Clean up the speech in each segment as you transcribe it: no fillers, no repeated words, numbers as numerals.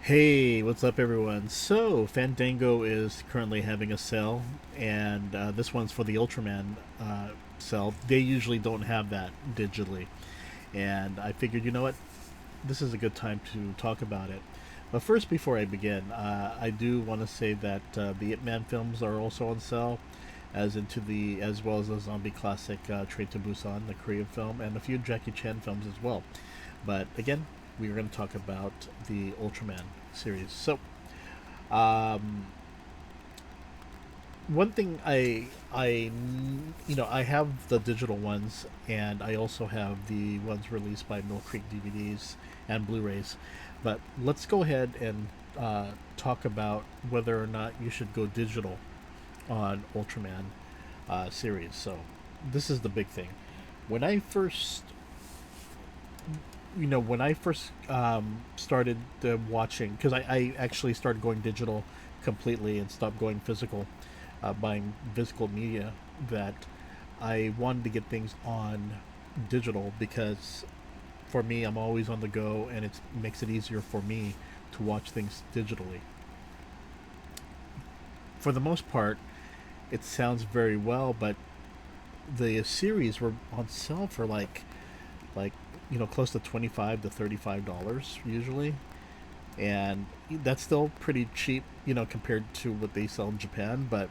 Hey, what's up, everyone? So, Fandango is currently having a sale, and this one's for the Ultraman sale. They usually don't have that digitally, and I figured, you know what, this is a good time to talk about it. But first, before I begin, I do want to say that the Ip Man films are also on sale, as well as the zombie classic Train to Busan, the Korean film, and a few Jackie Chan films as well. But again, we are going to talk about the Ultraman series. So, um, one thing I have the digital ones, and I also have the ones released by Mill Creek DVDs and Blu-rays. But let's go ahead and talk about whether or not you should go digital on Ultraman series. So, this is the big thing. When I first started watching, because I actually started going digital completely and stopped going physical, buying physical media, that I wanted to get things on digital because for me, I'm always on the go, and it makes it easier for me to watch things digitally. For the most part, it sounds very well, but the series were on sale for like close to $25 to $35 usually, and that's still pretty cheap, compared to what they sell in Japan. But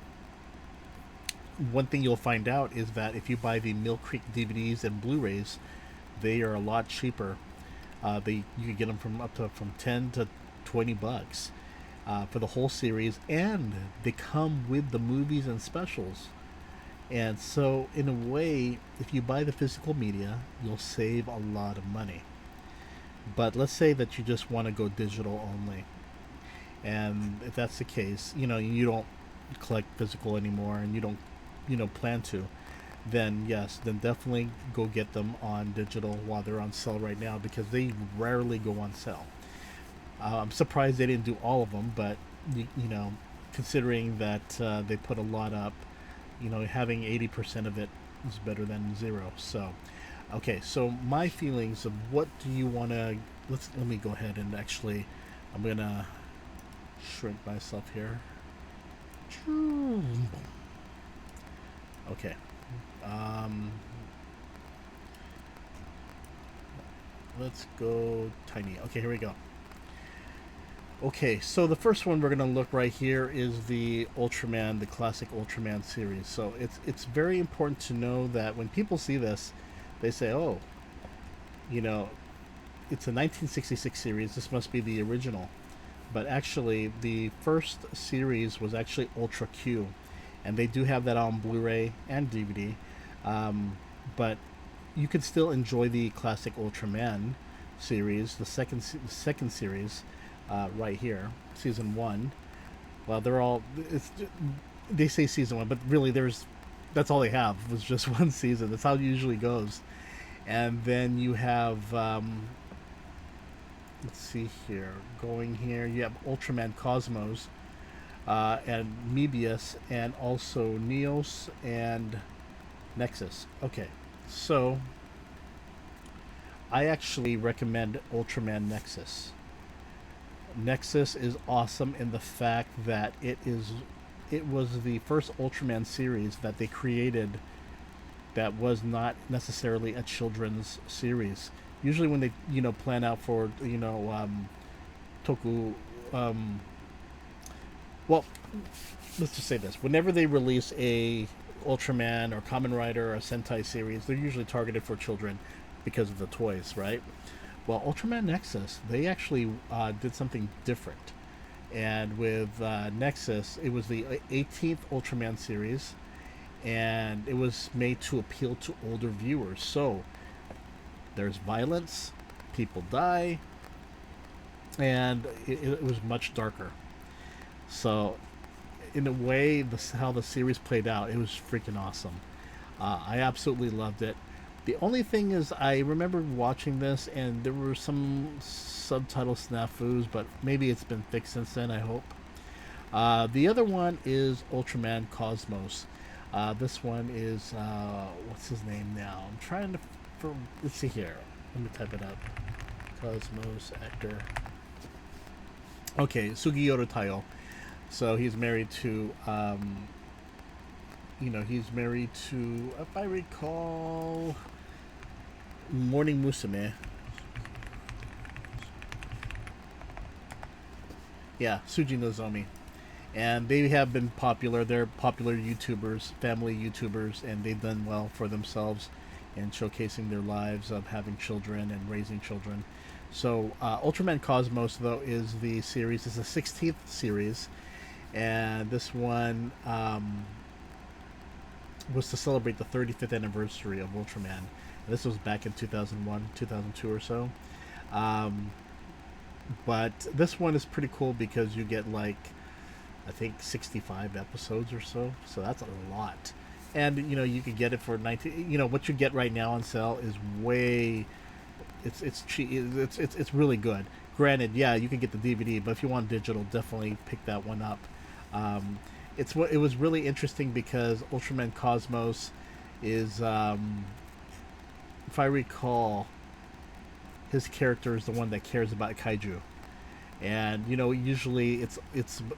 one thing you'll find out is that if you buy the Mill Creek DVDs and Blu-rays, they are a lot cheaper. They You can get them from 10 to $20 for the whole series, and they come with the movies and specials. And so, in a way, if you buy the physical media, you'll save a lot of money. But let's say that you just want to go digital only. And if that's the case, you don't collect physical anymore, and you don't, plan to, then yes, then definitely go get them on digital while they're on sale right now, because they rarely go on sale. I'm surprised they didn't do all of them, but you know, considering that they put a lot up, having 80% of it is better than zero. So, okay, so my feelings of what do you want to, let me go ahead and actually, I'm gonna shrink myself here. Okay. Um, let's go tiny. Okay, here we go. Okay, so the first one we're gonna look right here is the Ultraman, the classic Ultraman series. So it's very important to know that when people see this, they say, "Oh, you know, it's a 1966 series. This must be the original." But actually, the first series was actually Ultra Q, and they do have that on Blu-ray and DVD. But you could still enjoy the classic Ultraman series, the second series, right here, season one. Well, they're all they say season one, but really that's all they have was just one season. That's how it usually goes. And then you have let's see here, going here, you have Ultraman Cosmos, and Mebius, and also Neos and Nexus. Okay, so I actually recommend Ultraman Nexus. Nexus is awesome in the fact that it was the first Ultraman series that they created that was not necessarily a children's series. Usually, when they plan out for toku, um, well, let's just say this: whenever they release a Ultraman or Kamen Rider or Sentai series, they're usually targeted for children because of the toys, right? Well, Ultraman Nexus, they actually did something different. And with Nexus, it was the 18th Ultraman series, and it was made to appeal to older viewers. So there's violence, people die, and it was much darker. So, in a way, how the series played out, it was freaking awesome. I absolutely loved it. The only thing is, I remember watching this, and there were some subtitle snafus, but maybe it's been fixed since then, I hope. The other one is Ultraman Cosmos. This one is, what's his name now? I'm trying to, let's see here. Let me type it up. Cosmos actor. Okay, Sugiyoto Tayo. So he's married to, he's married to, if I recall, Morning Musume. Yeah, Suji Nozomi. And they have been popular. They're popular YouTubers, family YouTubers, and they've done well for themselves in showcasing their lives of having children and raising children. So, Ultraman Cosmos, though, is the series. It's the 16th series, and this one was to celebrate the 35th anniversary of Ultraman. And this was back in 2001, 2002 or so. Um, but this one is pretty cool because you get like I think 65 episodes or so. So that's a lot. And you could get it for 19. What you get right now on sale is way. It's cheap. It's really good. Granted, yeah, you can get the DVD, but if you want digital, definitely pick that one up. Um, it was really interesting because Ultraman Cosmos is, if I recall, his character is the one that cares about kaiju. And usually it's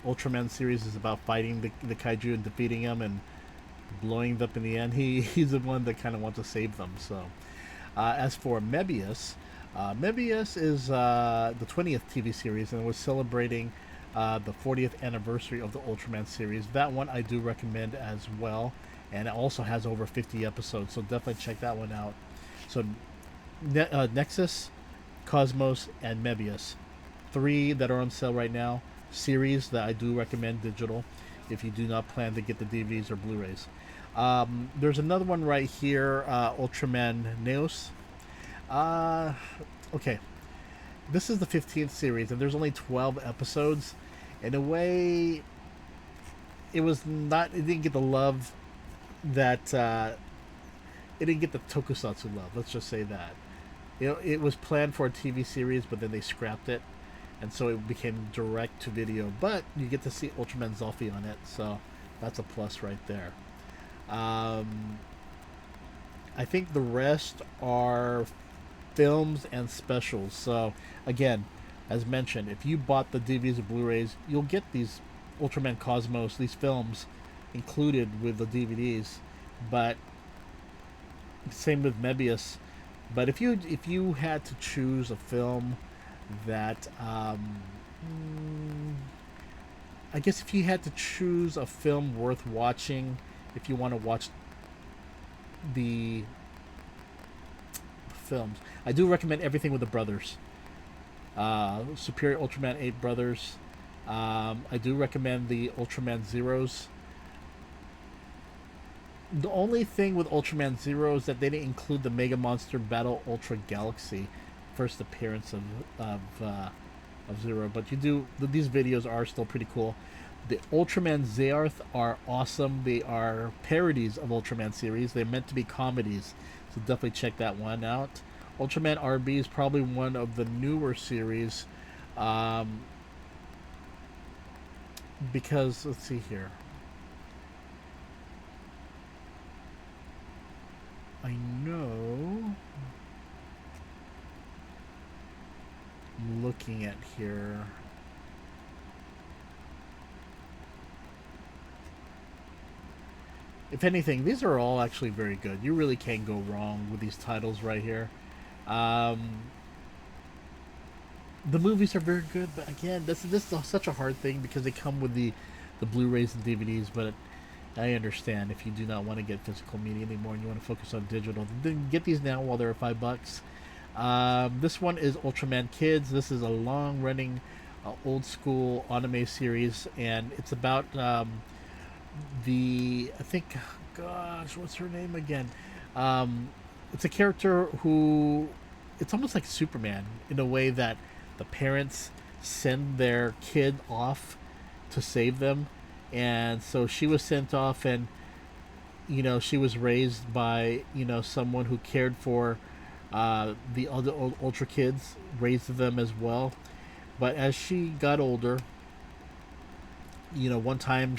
Ultraman series is about fighting the kaiju and defeating them and blowing them up in the end. He's the one that kind of wants to save them. So as for Mebius, Mebius is the 20th TV series and it was celebrating the 40th anniversary of the Ultraman series. That one I do recommend as well, and it also has over 50 episodes. So definitely check that one out. So Nexus, Cosmos, and Mebius, three that are on sale right now. Series that I do recommend digital if you do not plan to get the DVDs or Blu-rays. There's another one right here, Ultraman Neos. Uh, okay, this is the 15th series, and there's only 12 episodes. In a way, it was not. It didn't get the love that it didn't get the tokusatsu love. Let's just say that. It was planned for a TV series, but then they scrapped it, and so it became direct to video. But you get to see Ultraman Zolfi on it, so that's a plus right there. Um, I think the rest are films and specials. So again, as mentioned, if you bought the DVDs or Blu-rays, you'll get these Ultraman Cosmos, these films, included with the DVDs. But same with Mebius. But if you had to choose a film that I guess if you had to choose a film worth watching, if you want to watch the films, I do recommend everything with the brothers. Superior Ultraman 8 Brothers. I do recommend the Ultraman Zeros. The only thing with Ultraman Zero is that they didn't include the Mega Monster Battle Ultra Galaxy first appearance of Zero, but you do these videos are still pretty cool. The Ultraman Zearth are awesome. They are parodies of Ultraman series. They're meant to be comedies, so definitely check that one out. Ultraman RB is probably one of the newer series, um, because let's see here. I know. I'm looking at here. If anything, these are all actually very good. You really can't go wrong with these titles right here. Um, the movies are very good, but again, this is such a hard thing because they come with the Blu-rays and DVDs. But I understand if you do not want to get physical media anymore and you want to focus on digital, then get these now while they're $5. This one is Ultraman Kids. This is a long-running, old school anime series, and it's about I think, gosh, what's her name again? Um, it's a character who, it's almost like Superman in a way that the parents send their kid off to save them, and so she was sent off, and she was raised by someone who cared for the other ultra kids, raised them as well. But as she got older, one time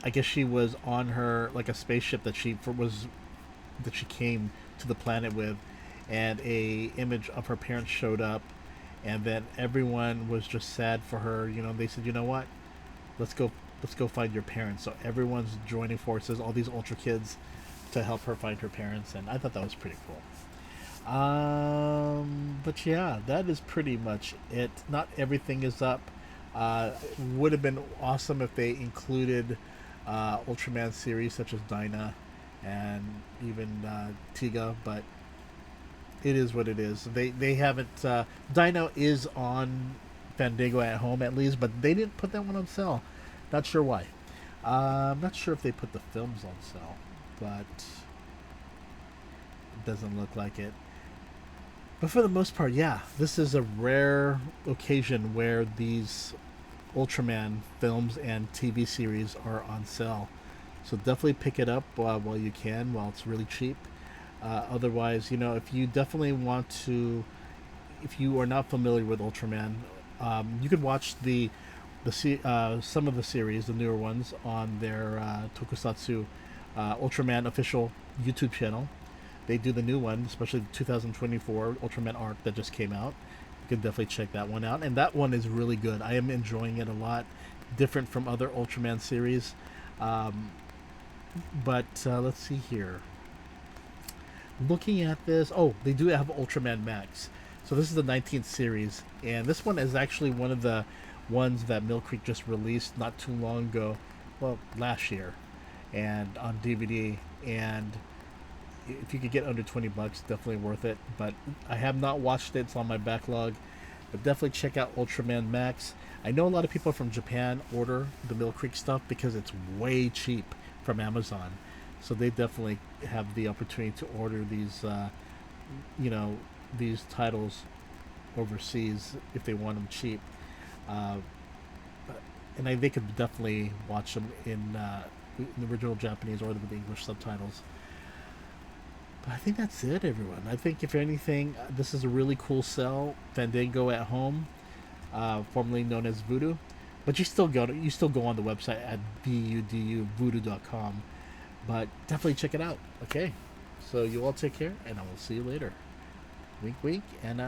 I guess she was on her like a spaceship that she came to the planet with, and a image of her parents showed up, and then everyone was just sad for her. You know, they said, you know what, let's go find your parents. So everyone's joining forces, all these Ultra kids, to help her find her parents, and I thought that was pretty cool. But yeah, that is pretty much it. Not everything is up. It would have been awesome if they included Ultraman series such as Dinah and even Tiga, but it is what it is. They haven't. Dino is on Fandango at Home at least, but they didn't put that one on sale. Not sure why. I'm not sure if they put the films on sale, but it doesn't look like it. But for the most part, yeah, this is a rare occasion where these Ultraman films and TV series are on sale. So definitely pick it up while you can, while it's really cheap. Otherwise, you know, if you definitely want to, if you are not familiar with Ultraman, you could watch some of the series, the newer ones, on their Tokusatsu Ultraman official YouTube channel. They do the new one, especially the 2024 Ultraman arc that just came out. You can definitely check that one out, and that one is really good. I am enjoying it a lot, different from other Ultraman series. Um, but let's see here. Looking at this, oh, they do have Ultraman Max. So this is the 19th series, and this one is actually one of the ones that Mill Creek just released not too long ago, well, last year, and on DVD. And if you could get under $20, definitely worth it. But I have not watched it; it's on my backlog. But definitely check out Ultraman Max. I know a lot of people from Japan order the Mill Creek stuff because it's way cheap from Amazon, so they definitely have the opportunity to order these, you know, these titles overseas if they want them cheap. Uh, and they could definitely watch them in the original Japanese or with the English subtitles. But I think that's it, everyone. I think if anything, this is a really cool sell. Fandango at Home, formerly known as Voodoo, but you still go on the website at voodoo.com. But definitely check it out. Okay, so you all take care, and I will see you later. Wink, wink, and